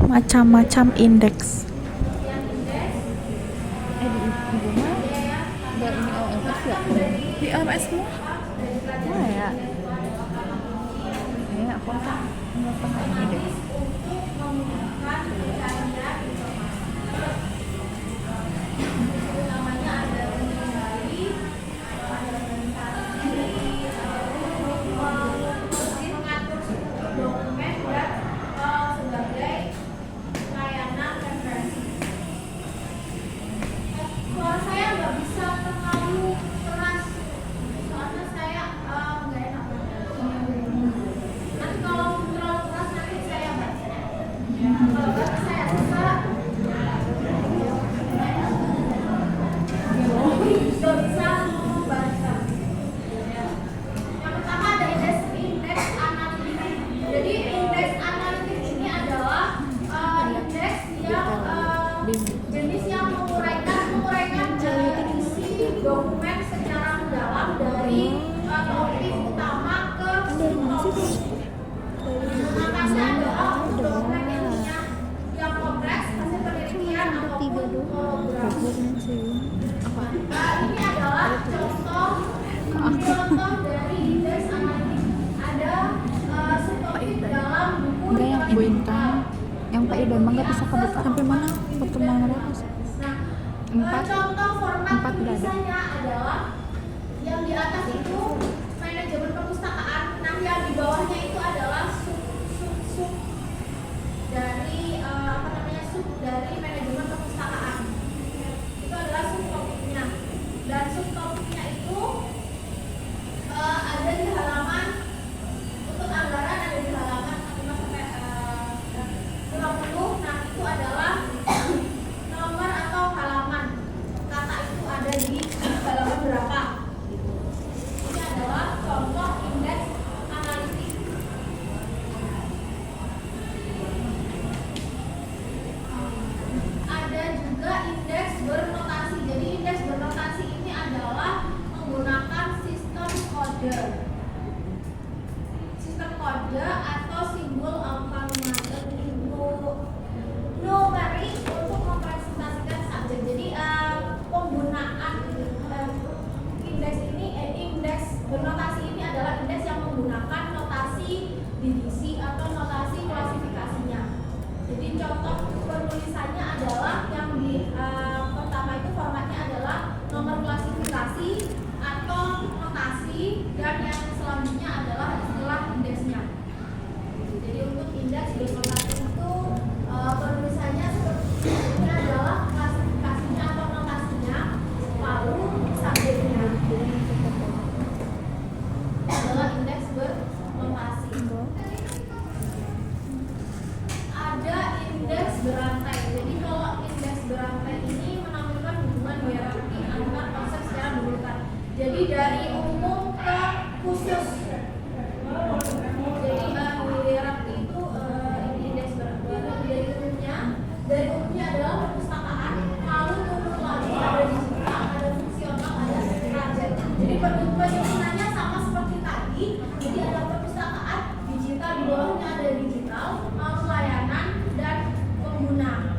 macam-macam indeks. Di OMS semua? Mana ya? Ya, aku kan nggak pernah ini deh. Jenis yang menguraikan dokumen secara mendalam dari topik utama ke subtopik. Atasnya adalah dokumen yang kompleks, hasil penelitian ataupun kolaborasi. Ini adalah contoh dari indeks analitik. Ada subtopik dalam buku Enggak yang bintang, yang Pak Ida nggak bisa kebuka sampai mana pertemuan berapa sih? Contoh format Empat udah ada. tulisannya adalah yang di atas itu manajemen perpustakaan, nah yang di bawahnya itu adalah sub dari sub dari manajemen perpustakaan. Itu adalah subtopiknya. Dan subtopiknya itu ada di halaman, untuk anggaran ada di halaman 5 sampai 20. Nah, itu adalah nomor atau halaman. Kata itu ada di halaman berapa. Ini adalah contoh indeks analitik. Ada juga indeks bernotasi. Jadi indeks bernotasi ini adalah menggunakan sistem kode. Sistem kode atau simbol numerik untuk mempresentasikan subjek. Jadi penggunaan indeks ini, indeks bernotasi ini adalah indeks yang menggunakan notasi divisi atau notasi klasifikasinya. Jadi contoh penulisannya adalah yang di pertama itu formatnya adalah nomor klasifikasi atau notasi, dan yang selanjutnya adalah istilah indeksnya. Jadi untuk indeks bernotasi itu penulisannya seperti ini adalah klasifikasinya atau notasinya, lalu subjeknya adalah indeks bernotasi. Ada indeks berantai. Jadi kalau indeks berantai ini menampilkan hubungan hierarki antar konsep secara berurutan. Jadi dari umum ke khusus. Jadi hierarki itu ini indeks berantai. Dari umumnya adalah perpustakaan, lalu turun lagi ada digital, ada fungsional, ada sederajat. Jadi penyusunannya sama seperti tadi. Jadi ada perpustakaan, digital, di bawahnya ada digital, lalu layanan dan pengguna.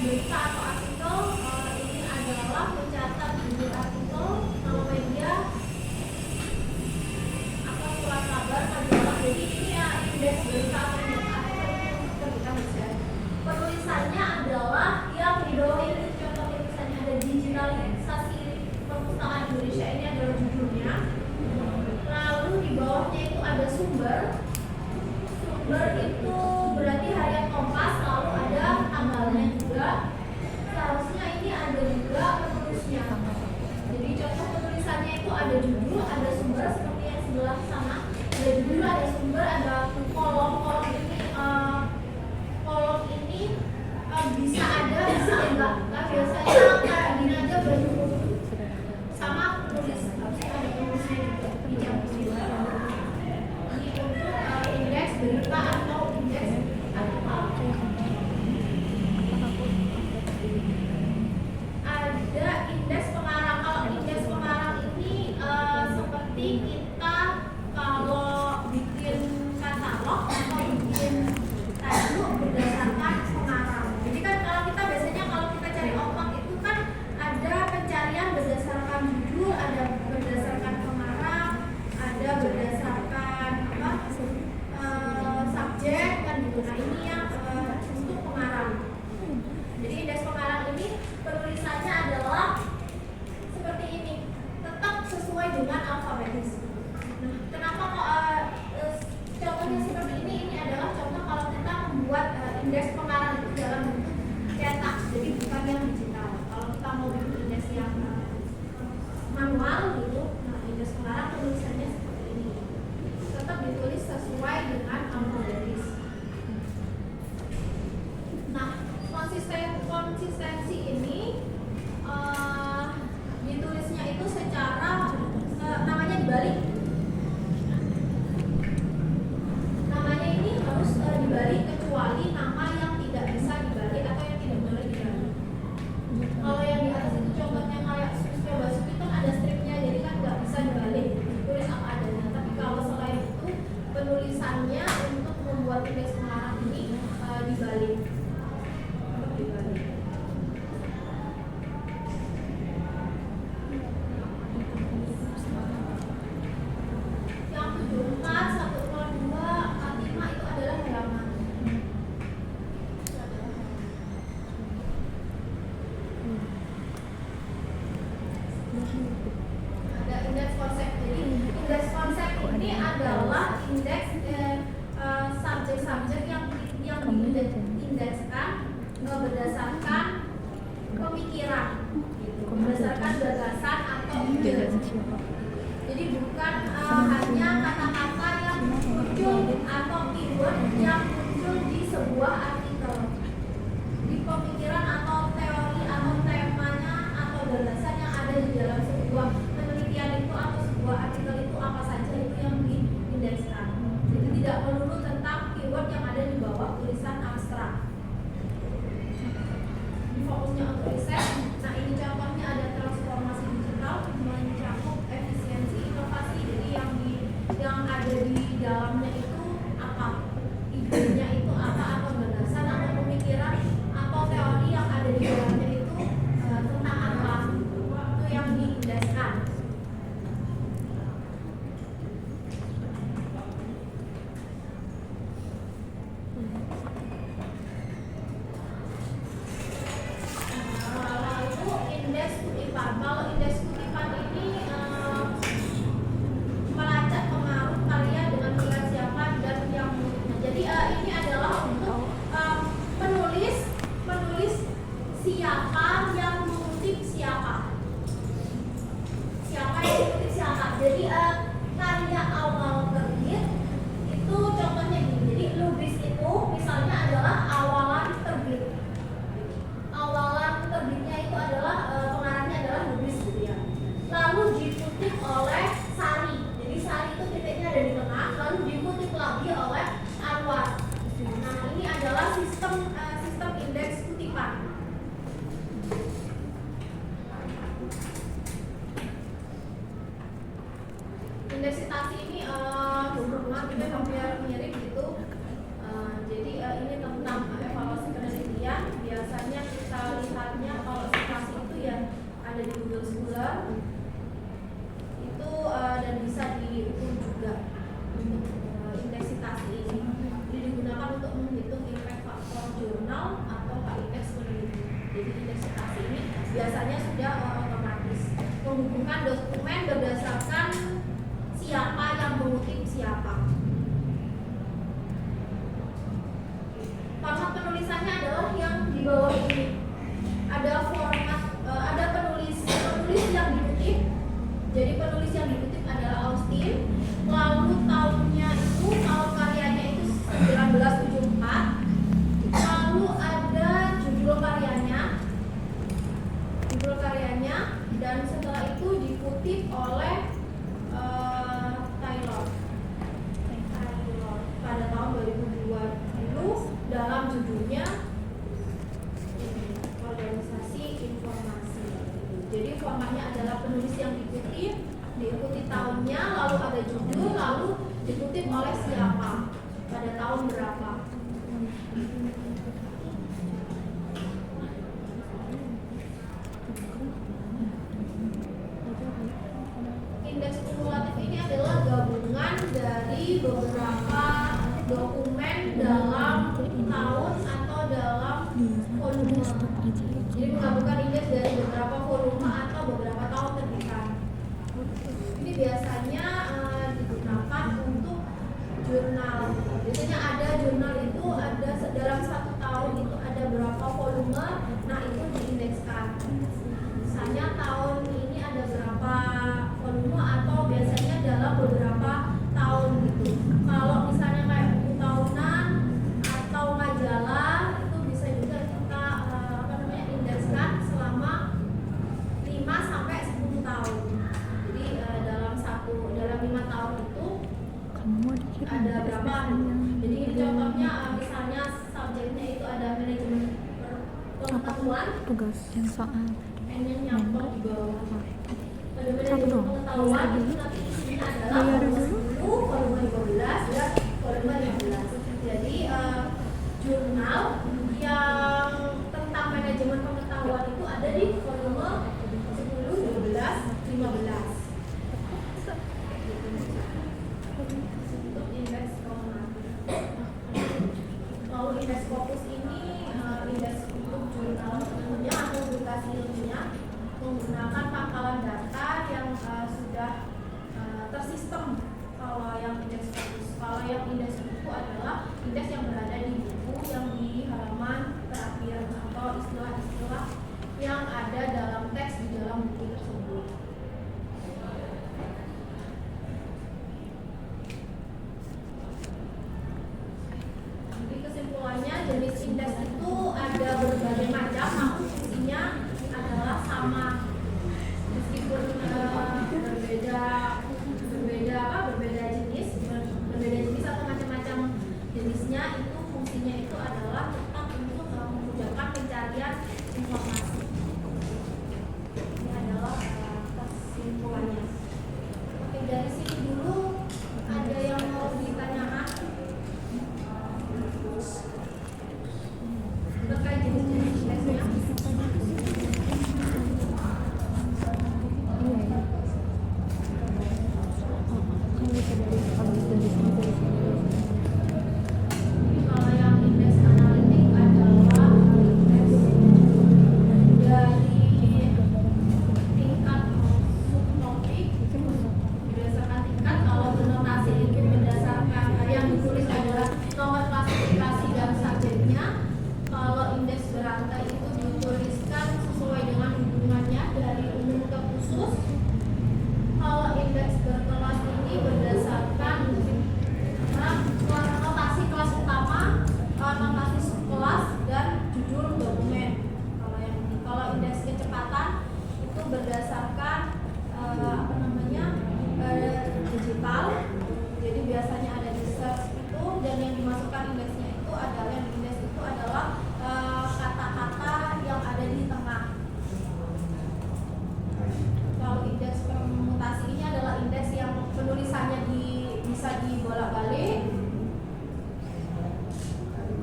berita atau artikel ini adalah mencatat judul artikel, nama media, atau surat kabar, majalah. Jadi ini ya indeks berita atau indeks artikel untuk terbitan bisa. Penulisannya adalah yang di bawah ini contoh tulisannya ada digitalisasi perpustakaan Indonesia, ini adalah judulnya. Lalu di bawahnya itu ada sumber. Sumber itu berarti harian Kompas, lalu ada tanggalnya juga. Seharusnya ini ada juga penulisnya. Jadi contoh penulisannya itu ada judul, ada sumber seperti yang sebelah sana. Ada judul, ada sumber, ada kolom-kolom ini. Kolom ini bisa ada, bisa enggak. Nah, biasanya kayak gini aja berjudul sama penulis. Harusnya ada penulisnya juga. Ini yang penulis. Ini untuk indeks berita atau indeks artikel. Ada indeks pengarang. Kalau indeks pengarang ini seperti kita kalau bikin katalog atau bikin tajuk berdasarkan pengarang. Jadi kan kalau kita biasanya kalau kita cari omak itu kan ada pencarian berdasarkan judul, ada berdasarkan pengarang, ada berdasarkan apa subjek kan gitu. Nah ini yang untuk pengarang. Jadi indeks pengarang ini penulisannya adalah seperti ini, tetap sesuai dengan alfabetis. Nah, kenapa kok contohnya seperti ini? Ini adalah contoh kalau kita membuat indeks pengarang itu dalam bentuk cetak, jadi bukan yang digital. Kalau kita mau bikin indeks yang manual gitu, nah indeks pengarang penulisannya seperti ini, tetap ditulis sesuai dengan alfabetis. Nah, konsistensi ini ditulisnya itu secara namanya dibalik. Namanya ini harus dibalik kecuali nama yang tidak bisa dibalik atau yang tidak boleh dibalik. Kalau yang di atas itu contohnya kayak Susya Basuki itu kan ada stripnya, jadi kan nggak bisa dibalik, ditulis apa adanya. Tapi kalau selain itu penulisannya untuk membuat indeks pengarang ini dibalik. Yang 74, 102, 45 itu adalah halaman. Ada indeks konsep. Jadi indeks konsep ini adalah indeks subjek-subjek yang diindekskan berdasarkan pemikiran, gitu. Berdasarkan gagasan atau ide. Jadi bukan hanya kata-kata yang muncul atau keyword yang muncul di sebuah artikel, di pemikiran atau teori atau temanya atau gagasan yang ada di dalam sebuah penelitian itu atau sebuah artikel itu apa saja itu yang diindekskan. Jadi tidak melulu tentang keyword yang ada di bawah tulisan abstrak. Ini fokusnya untuk riset. Nah ini contohnya ada transformasi digital mencakup efisiensi inovasi. Jadi yang ada di dalamnya itu apa? Idenya itu apa? Atau gagasan atau pemikiran atau teori yang ada di dalamnya itu tentang apa? Itu yang diindekskan. Lalu indeks kutipan. Kalau indeks kutipan ini melacak pengaruh karya dengan pilihan siapa dan yang menurutnya. Jadi ini adalah untuk penulis siapa yang mengutip siapa. Siapa yang mengutip siapa. Jadi karya awal terbit itu contohnya gini. Jadi lubis itu misalnya adalah awalan terbit. Awalan terbitnya itu adalah pengarangnya adalah lubis gitu ya. Lalu dikutip oleh Sari. Jadi Sari itu titiknya ada di tengah, lalu dikutip lagi oleh Anwar. Nah, ini adalah sistem indeks kutipan. Indeks citasi ini kita hampir mirip gitu. Jadi ini tentang evaluasi penelitian. Biasanya kita biasanya sudah otomatis menghubungkan dokumen berdasarkan siapa yang mengutip siapa. Format penulisannya adalah yang di bawah ini. Ada format, ada penulis yang dikutip. Jadi penulis yang dikutip adalah Austin. Lalu tahunnya itu, tahun karyanya itu 1974. Lalu ada judul karyanya, dan setelah itu dikutip oleh Taylor pada tahun 2020 dalam judulnya organisasi informasi. Jadi formatnya adalah penulis yang dikutip, diikuti tahunnya, lalu ada judul, lalu dikutip oleh siapa, pada tahun berapa. Indeks kumulatif ini adalah gabungan dari beberapa dokumen dalam tahun atau dalam volume. Jadi menggabungkan indeks dari beberapa volume atau beberapa tahun terbitan. Ini biasanya digunakan untuk jurnal. Biasanya ada jurnal itu ada dalam satu tahun itu ada berapa volume, nah itu diindekskan. Misalnya tahun ini ada berapa volume atau biasanya dalam beberapa tahun gitu. Kalau misalnya kayak buku tahunan atau majalah itu bisa juga kita indekskan selama 5 sampai 10 tahun. Jadi dalam 5 tahun itu ada berapa? Jadi ini contohnya misalnya subjeknya itu ada manajemen pengetahuan, tugas yang soal N-nya nyampe di bawah. Pada Satu dong. pengetahuan itu nanti isinya adalah volume 10, volume 12 dan volume 15. Jadi jurnal yang tentang manajemen pengetahuan itu ada di volume 10, 12, 15. Untuk indeks kumulatif. Lalu indeks fokus ini indeks untuk jurnal ilmunya atau publikasi ilmiah menggunakan pangkalan data yang sudah tersistem. Kalau yang indeks fokus, kalau yang indeks buku adalah indeks yang berada di buku yang di halaman terakhir atau istilah-istilah yang ada dalam teks di dalam buku tersebut. Jadi kesimpulannya jenis indeks itu ada berbagai macam, namun fungsinya adalah sama meskipun berbeda jenis atau macam-macam jenisnya, itu fungsinya itu adalah tetap untuk memudahkan pencarian informasi. Ini adalah kesimpulannya. Oke, dari sini dulu ada yang mau ditanyakan terkait jenis-jenis indeksnya? Kalau yang indeks analitik adalah indeks dari tingkat subtopik berdasarkan tingkat. Kalau bernotasi itu berdasarkan yang ditulis adalah nomor klasifikasi dan subjeknya. Kalau indeks berantai itu dituliskan sesuai dengan hubungannya dari umum ke khusus. Kalau indeks berkelas ini berdasarkan notasi kelas utama, notasi subkelas, dan judul dokumen. Kalau indeks kecepatan itu berdasarkan digital. Jadi biasanya ada di search itu, dan yang dimasukkan indeksnya itu adalah kata-kata yang ada di tengah. Kalau indeks permutasi ini adalah indeks yang penulisannya bisa dibolak-balik.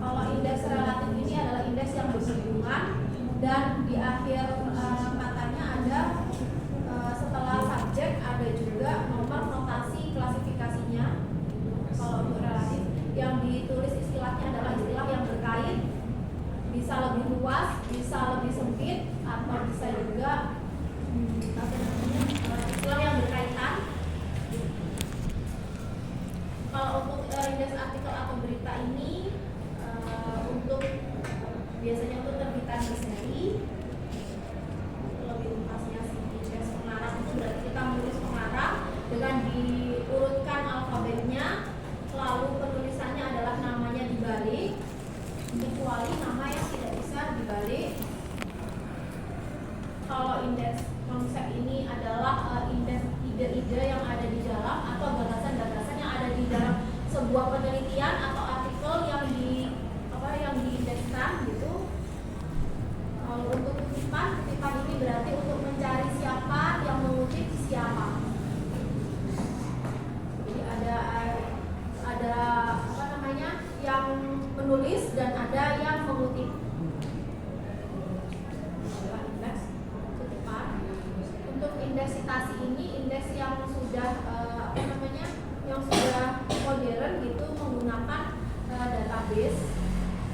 Kalau indeks relatif ini adalah indeks yang bersinggungan, dan di akhir katanya ada setelah subjek ada juga nomor notasi klasifikasinya. Kalau untuk relatif yang ditulis istilahnya adalah istilah yang berkait, bisa lebih luas, bisa lebih sempit, atau bisa juga berdasarkan seri. Lebih lengkapnya si indeks pengarang itu berarti kita menulis pengarang dengan diurutkan alfabetnya, lalu penulisannya adalah namanya dibalik, kecuali nama yang tidak bisa dibalik. Kalau indeks konsep ini adalah indeks ide-ide yang ada di dalam atau gagasan-gagasan yang ada di dalam sebuah penelitian atau artikel yang diindekskan gitu. Untuk kutipan ini berarti untuk mencari siapa yang mengutip siapa. Jadi ada apa namanya yang menulis dan ada yang mengutip. Untuk indeks citasi ini indeks yang sudah yang sudah modern gitu, menggunakan database.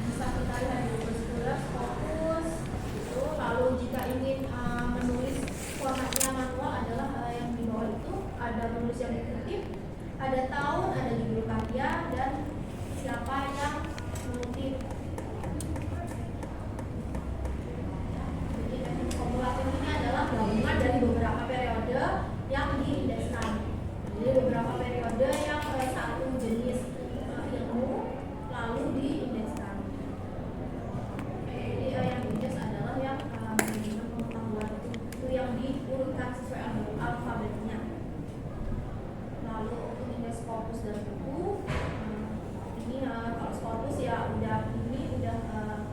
Bisa kita lihat di Google Scholar, Scopus gitu. Lalu jika ingin menulis formatnya manual adalah yang di bawah itu, ada menulis yang dikutip, ada tahun, ada judul karya, dan siapa yang mengutip. Jadi teknik kumulatif ini adalah gabungan dari beberapa periode yang diindekskan. Jadi beberapa periode yang satu jenis ilmu lalu diindekskan. Jadi yang diindeks adalah yang manajemen pengetahuan itu yang diurutkan sesuai alfabetnya. Lalu untuk indeks Scopus dan buku ini kalau Scopus ya udah digital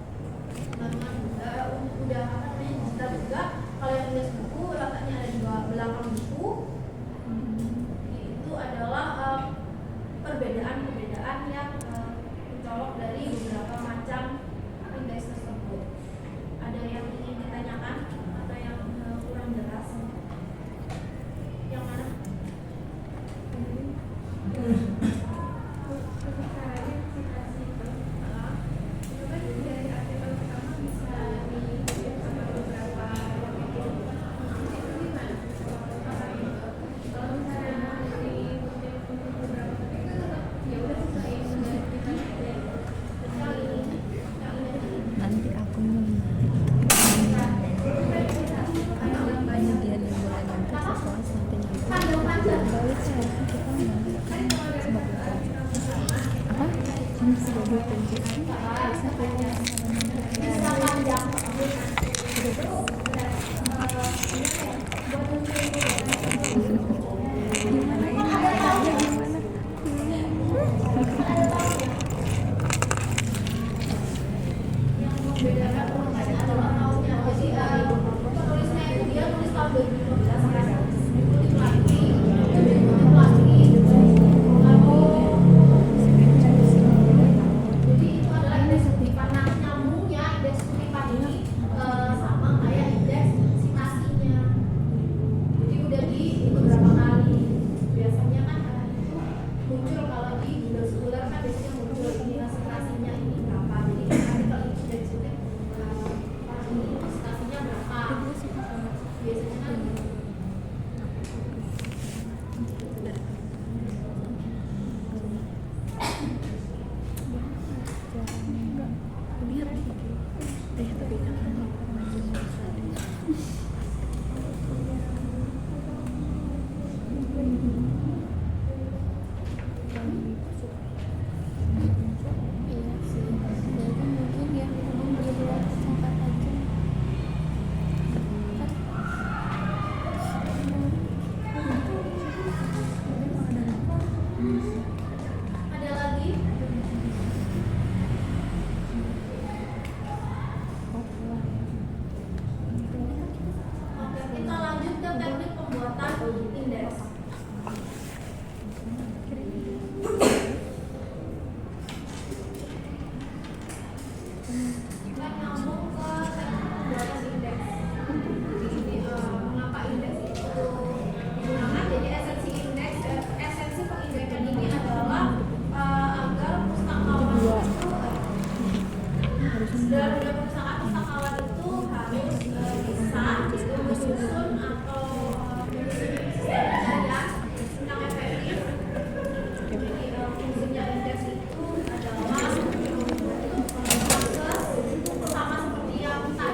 juga. Kalau yang indeks buku letaknya ada di belakang buku. Itu adalah perbedaan-perbedaan yang mencolok dari beberapa macam indeks tersebut. Ada yang ingin ditanyakan atau yang kurang jelas? Yang mana? Nanti aku kemudian yang mulai nanti sesuai sampai nanti balik saya kita sebab apa ini sebagai penjelasan gimana ini caranya gimana Bedakan penulisnya adalah tahunnya. Jadi penulisnya itu dia tulis tahun 2015 kan. Dikutip lagi, dikutip lagi. Jadi itu adalah indeks kutipan. Nah, nyambungnya indeks kutipan ini sama kayak indeks citasinya. Jadi udah dihitung berapa kali. Biasanya kan itu muncul kalau di Google Scholar kan biasanya muncul ini citasinya ini berapa. Jadi nanti kalau itu sudah disebut ini citasinya berapa. Biasanya kan ada lagi. Oke, kita lanjut ke teknik pembuatan indeks. Kita nyambung ke teknik pembuatan indeks. Jadi mengapa indeks itu digunakan? Jadi esensi pengindekan ini adalah agar pustakawan itu dalam dunia pustakawan itu harus bisa menyusun atau menyusun sistem pencarian yang efektif. Jadi fungsinya indeks itu adalah proses sama seperti yang tadi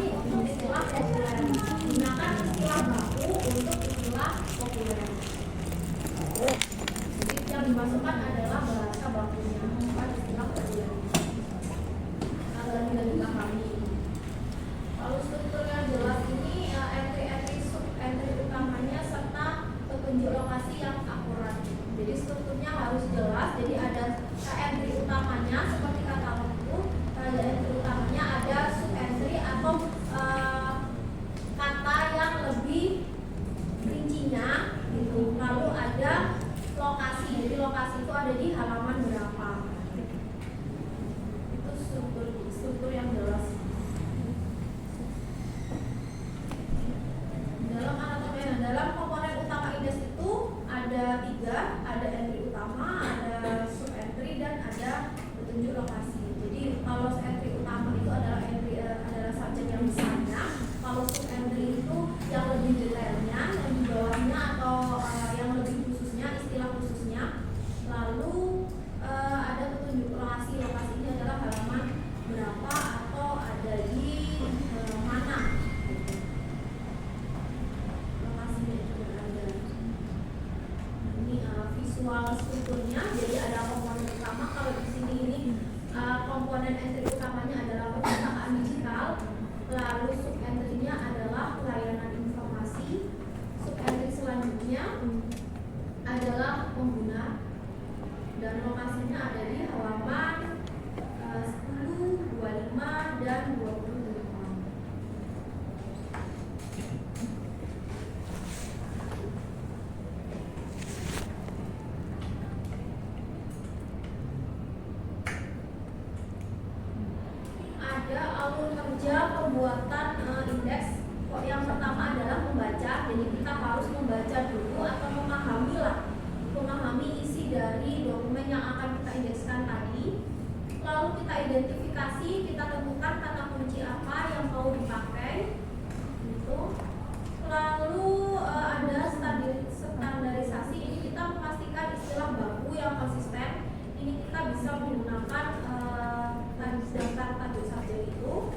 konsentrasi untuk istilah populer. Gunakan istilah baku untuk istilah populer. Jadi yang dimasukkan adalah bahasa bakunya, bukan istilah populer. Agar tidak dipahami. Lalu struktur yang jelas ini entry-entry sub-entry utamanya serta petunjuk lokasi yang akurat. Jadi strukturnya harus jelas. Jadi ada entry utamanya seperti kata waktu, pada entry utamanya ada sub-entry atau kata yang lebih rincinya gitu. Lalu ada lokasi. Jadi lokasi itu ada di halaman berapa. Itu struktur yang jelas. Dalam komponen utama indeks itu ada 3, ada entry utama, ada sub entry dan ada petunjuk lokasi. Jadi kalau entry utama itu adalah adalah subjek yang besarnya, kalau sub entry itu yang lebih detailnya, yang di bawahnya atau yang lebih khususnya, istilah khususnya. Lalu ada petunjuk lokasi. Lokasi ini adalah halaman berapa atau ada di mana. Visual strukturnya, jadi ada komponen utama. Kalau di sini ini komponen entry utamanya adalah perpustakaan digital, lalu sub entry-nya adalah layanan informasi, sub entry selanjutnya adalah pengguna, dan lokasinya ada di halaman 10, 25 dan 28. Alur kerja pembuatan indeks. Yang pertama adalah membaca. Jadi kita harus membaca dulu atau memahami isi dari dokumen yang akan kita indekskan tadi. Lalu kita identifikasi, kita tentukan kata kunci apa yang mau dipakai. Gitu. Lalu ada standarisasi. Ini kita memastikan istilah baku yang konsisten. Ini kita bisa menggunakan daftar tajuk subjek itu.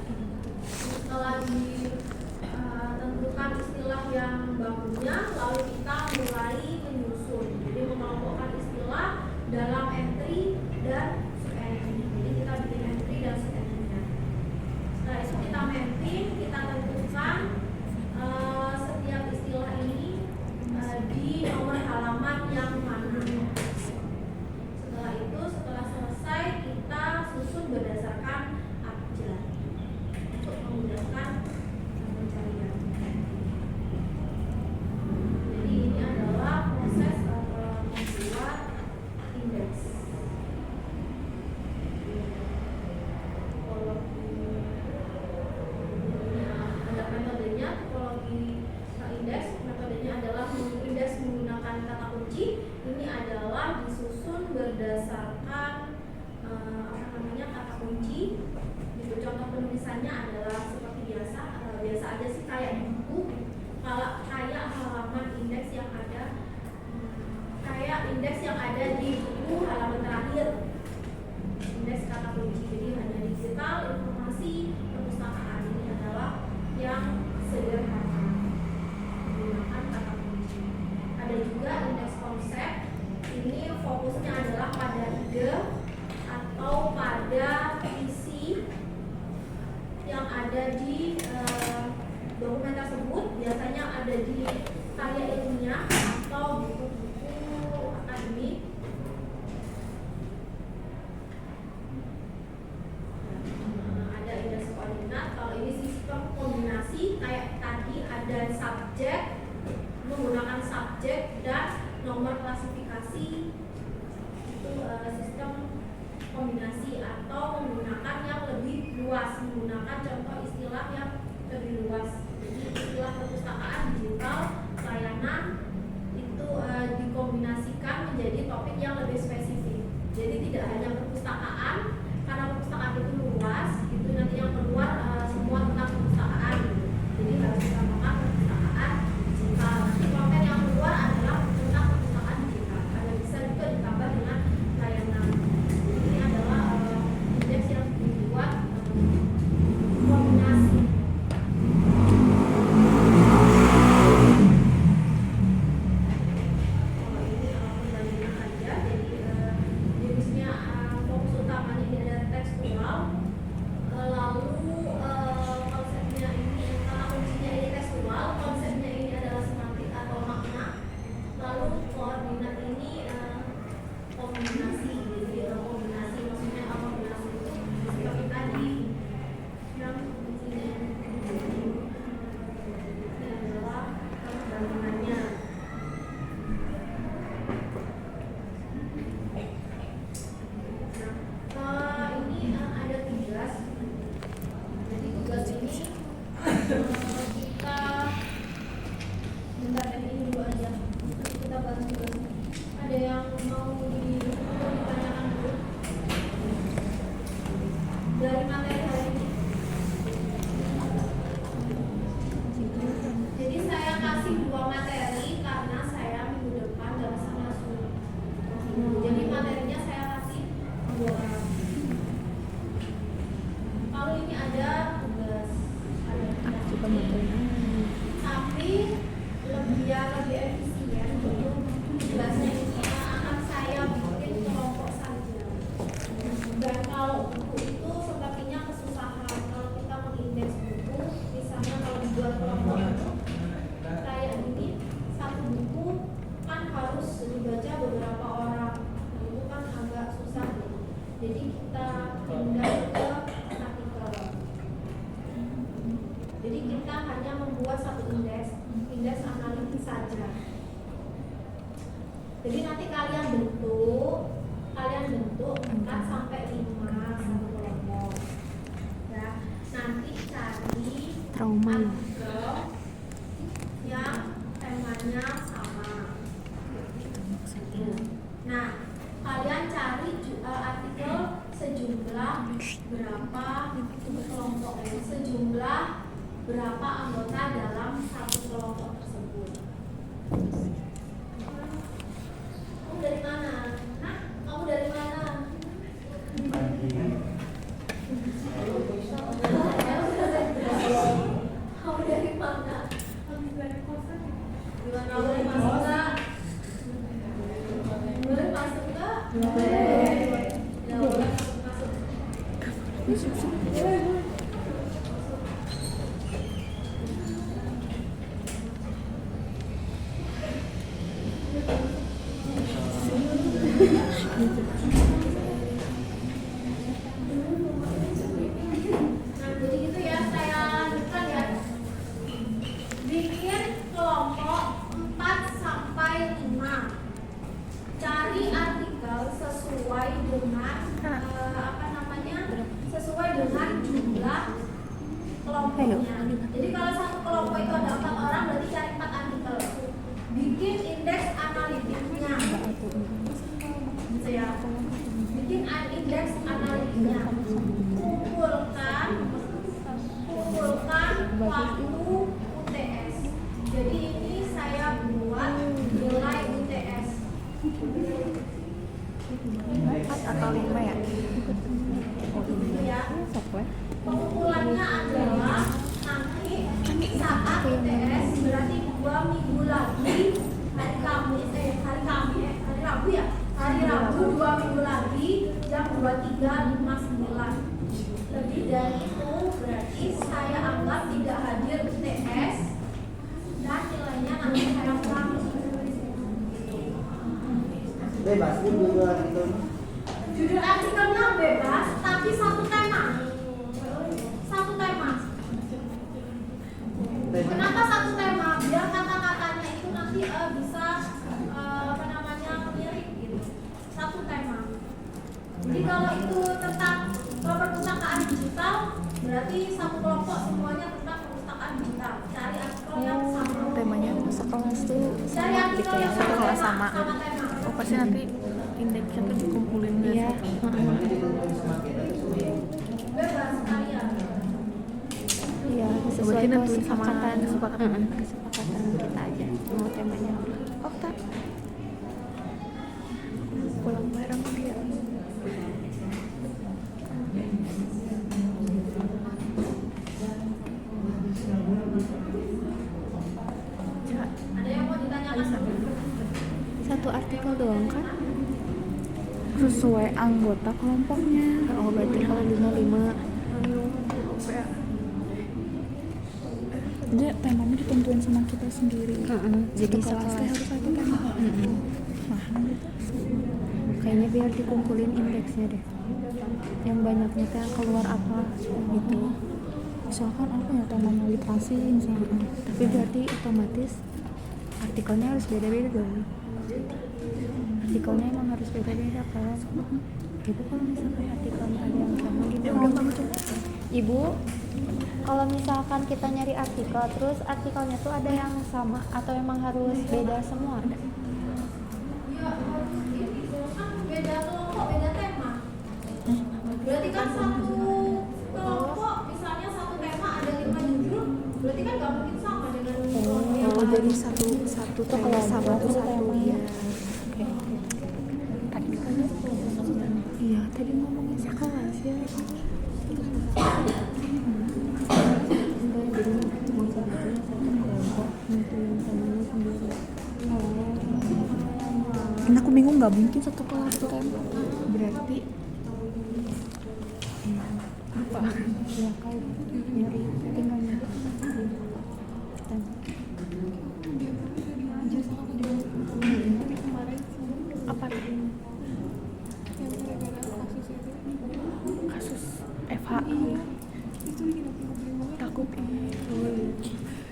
Setelah ditentukan istilah yang bakunya, lalu kita mulai menyusun. Jadi mengelompokkan istilah dalam entry dan sub entry. Jadi kita bikin entry dan sub entry-nya. Setelah itu kita mapping, kita tentukan setiap istilah ini di nomor halaman yang mana. Setelah selesai kita susun berdasarkan abjad untuk memudahkan pencarian. Jadi ini adalah proses membuat indeks. Ada metodenya, tipologi indeks. Metodenya adalah mengindeks menggunakan kata kunci. Ini adalah disusun berdasarkan kata kunci. Gitu. Contoh penulisannya adalah seperti biasa aja sih, kayak di buku. Kalau kayak halaman indeks yang ada, kayak indeks yang ada di buku halaman terakhir. Indeks kata kunci. Jadi hanya digital, informasi, perpustakaan. Ini adalah yang sederhana menggunakan kata kunci. Ada juga indeks konsep. Ini fokusnya adalah pada ide atau pada visi yang ada di dokumen tersebut. Biasanya ada di karya ilmiah atau buku-buku akademik. Ada indeks koordinat. Kalau ini sistem kombinasi, kayak tadi ada subjek, menggunakan subjek dan nomor klasifikasi. Itu sistem kombinasi, atau menggunakan yang lebih luas, menggunakan contoh istilah yang lebih luas. Jadi istilah perpustakaan digital, layanan itu dikombinasikan menjadi topik yang lebih spesifik. Jadi tidak hanya perpustakaan, karena perpustakaan itu luas, itu nanti yang keluar semua tentang perpustakaan. Jadi harus ditambahkan perpustakaan digital. Nanti konten yang keluar adalah tentang perpustakaan digital. Ada bisa juga ditambah dengan layanan. Ini adalah indeks yang dibuat kombinasi. buat kelompok kayak gini, satu buku kan harus dibaca beberapa orang, itu kan agak susah. Jadi kita pindah ke artikel. Jadi kita hanya membuat satu indeks analitik saja. Jadi nanti kalian bentuk 4 sampai 5 satu kelompok. Ya, nanti cari Trauma. artikel yang temanya sama. Nah, kalian cari artikel sejumlah berapa kelompok, sejumlah berapa anggota dalam satu kelompok tersebut. Kamu dari mana? Nah, kamu dari mana? Kamu dari mana? Gimana, boleh masuk nggak? Boleh masuk nggak? Boleh. Ya, boleh masuk. Nah, jadi gitu ya, saya lanjutkan ya. Bikin kelompok 4 sampai 5. Cari artikel sesuai dengan sesuai dengan jumlah kelompoknya. Jadi kalau satu kelompok itu ada 4 orang, berarti cari 4 artikel. Bikin indeks analitiknya. Gitu ya. Bikin indeks analitiknya. Kumpulkan waktu UTS. Jadi ini saya buat nilai UTS. 4 atau 5 ya? Gitu ya. Software. Pengumpulannya adalah nanti saat UTS, berarti 2 minggu lagi, hari Rabu 2 minggu lagi jam 23.59. Lebih dari itu berarti saya anggap tidak hadir UTS dan nilainya nanti saya kurangi. Bebas judul gitu. Judul artikelnya bebas, tapi satu tema. Kenapa satu tema? Biar kata-katanya itu nanti bisa mirip gitu. Satu tema. Jadi kalau itu tentang perpustakaan digital, berarti satu kelompok semuanya tentang perpustakaan digital. Cari artikel yang sama. Temanya sekelas tuh Cari sama artikel gitu ya, yang satu kelas sama. tema. Oh pasti nanti indeksnya tuh dikumpulin dari Iya. satu. Bebas kalian. Iya, sesuai Berarti nentuin sama kesepakatan kita aja. Mau temanya apa? Oh, tak. Pulang bareng dia. Ada yang mau ditanyakan? Satu artikel doang kan? Sesuai anggota kelompoknya. Oh, berarti kalau 5 Jadi temanya ditentuin sama kita sendiri. Jadi kelasnya harus satu tema. Mahal gitu. Kayaknya biar dikumpulin indeksnya deh. Yang banyaknya teh keluar apa gitu. Misalkan apa ya temanya literasi misalnya. Tapi berarti otomatis artikelnya harus beda-beda dong. Artikelnya emang harus beda-beda kan. Ibu kalau misalkan artikelnya ada yang sama gitu. Ibu, kalau misalkan kita nyari artikel, terus artikelnya tuh ada yang sama atau emang harus beda semua? Ya, ini kan beda kelompok, beda tema. Berarti kan satu kelompok, misalnya satu tema ada 5 judul, berarti kan gak mungkin sama dengan kelompok yang lain. Jadi satu tema sama tuh satu ya. Oke. Tadi kan iya, tadi ngomongin sekelas ya. Jadi mau sebetulnya satu kelompok nentuin temanya sendiri. Karena aku bingung nggak mungkin satu kelas tuh kan. Berarti apa? Ya kayak nyari tinggal nyari. aku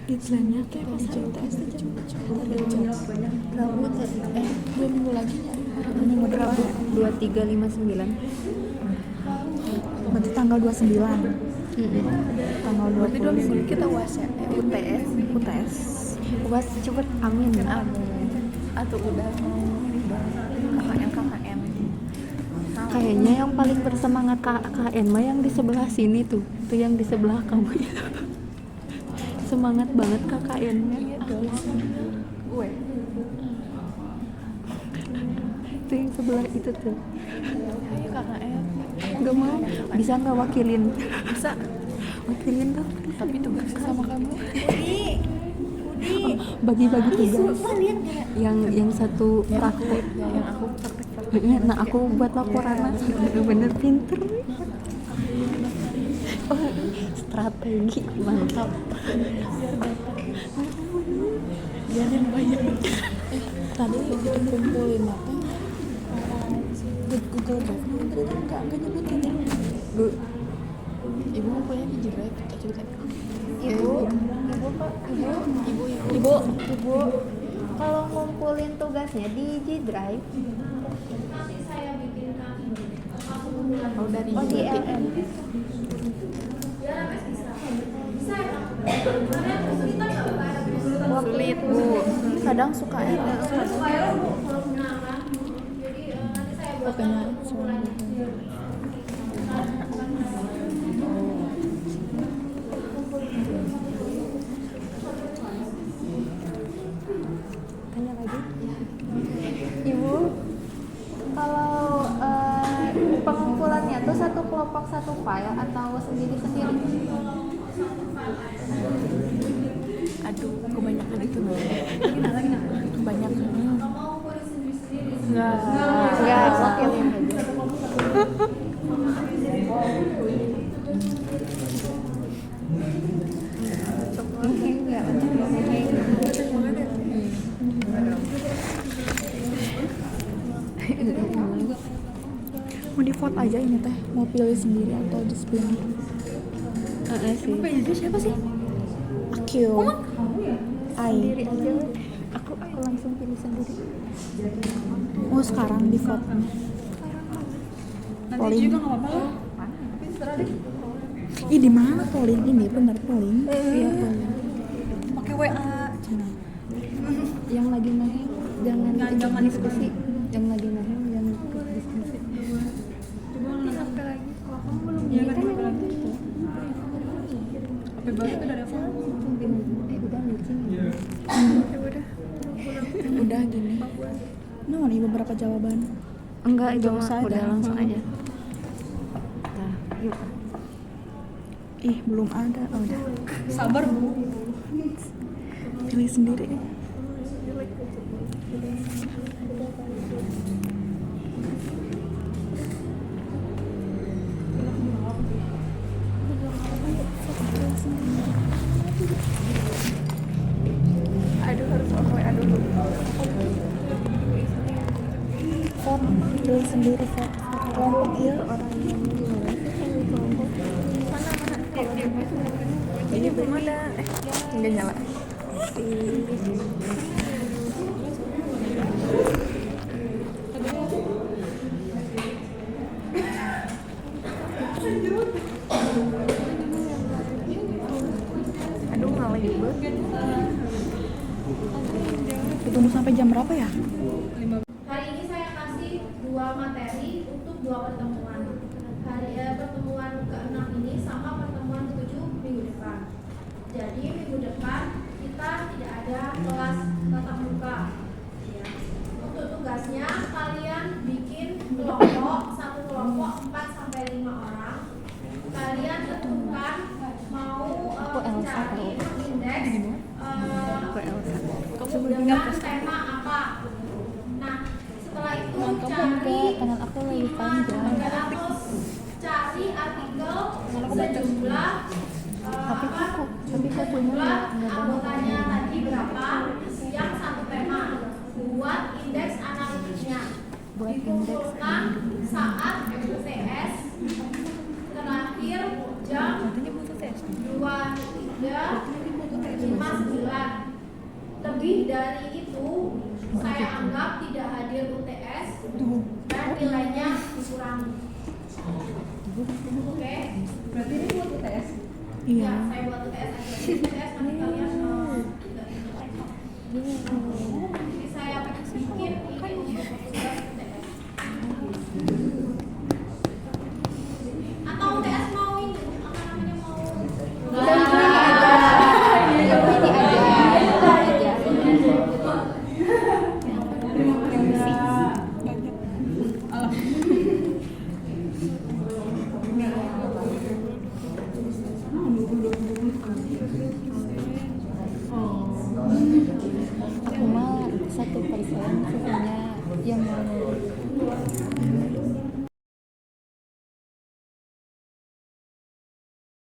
deadline-nya tuh pas hari UTS tuh jam Rabu tadi 2 minggu lagi ya. Minggu depan. Rabu 2359. Berarti tanggal 29. Tanggal 20. Berarti 2 minggu lagi kita UAS ya? UTS. UTS. Was cepet amin. Atau udah mau KKN. Kayaknya yang paling bersemangat KKN mah yang di sebelah sini tuh yang di sebelah kamu. Semangat banget KKN-nya. Gue. Itu yang sebelah itu tuh. Ayo KKN. Gak mau. Bisa nggak wakilin? Bisa. Wakilin dong. Tapi tugas sama kamu. Bagi-bagi tugas. Yang satu praktek. Ya, yang aku praktek. Nah aku buat laporan bener-bener pinter. Oh, strategi mantap. Biar yang bayar. Tadi kumpulin apa? Google Drive. Enggak nyebutin ya. Ibu punya di Drive kita cerita. Ibu, Ibu. kalau ngumpulin tugasnya di G Drive, Nanti saya bikinkan ini. Oh dari oh di LM. Biar MS bisa. Bisa ya Kak? Karena kesulitan nggak Pak? sulit Bu. Kadang suka error. Supaya kalau gunakan. Jadi nanti saya buat Pokoknya Tanya lagi. Ibu, kalau pengumpulannya tuh satu kelompok satu file atau sendiri-sendiri? Aduh, kebanyakan itu. Lagi nah. Kebanyakan. mau kulis sendiri-sendiri. Enggak, wakilin aja. mau di vote aja ini teh, mau pilih sendiri atau di spin. Sih. Itu siapa sih? Akil. Sendiri Ai. aja. Aku langsung pilih sendiri. Oh sekarang di vote. Polling. Juga nggak apa-apa lah. Tapi terserah deh. Ih di mana polling ini? Bener polling. Iya, boleh. Pakai WA. Yang lagi nahing jangan Jangan ikut diskusi. Yang lagi nahing jangan ikut diskusi. Coba sampai lagi. Kalau kamu belum Ini ya kan kan sampai yang lagi. itu. HP baru tuh udah ada phone. Udah lucu. Ya udah. Udah gini. Nah nih beberapa jawaban. Enggak, itu Nggak mah usah, udah dah. langsung aja. Nah, yuk. Ih belum ada. Oh udah. Sabar Bu. Pilih sendiri. Aduh harus on WA dulu. Vote. Pilih sendiri vote. Kelompok iya. Ini belum ada. Enggak nyala. Aduh ngalah juga. Ditunggu sampai jam berapa ya? Hari ini saya kasih 2 materi untuk 2 pertemuan. Pertemuan ke-6 ini sama pertemuan ke-7 minggu depan. Jadi minggu depan kita tidak ada kelas tatap muka. Ya. Untuk tugasnya kalian bikin kelompok, satu kelompok 4 sampai 5 orang. Kalian tentukan mau mencari indeks dengan tema apa. Nah, setelah itu cari Kanal aku lagi panjang. cari artikel sejumlah Tapi jumlah anggotanya tadi berapa yang satu tema buat indeks analitiknya Buat dikumpulkan saat UTS terakhir jam 2 3,9. Lebih dari itu saya anggap tidak hadir UTS dan nilainya dikurangi. Oke? Berarti ini buat UTS? Ya, saya buat UTS aja. UTS nanti kalian jadi saya bikin ini untuk tugas UTS. Atau UTS mau ini, apa namanya mau? Aku mah 1% sisanya yang mau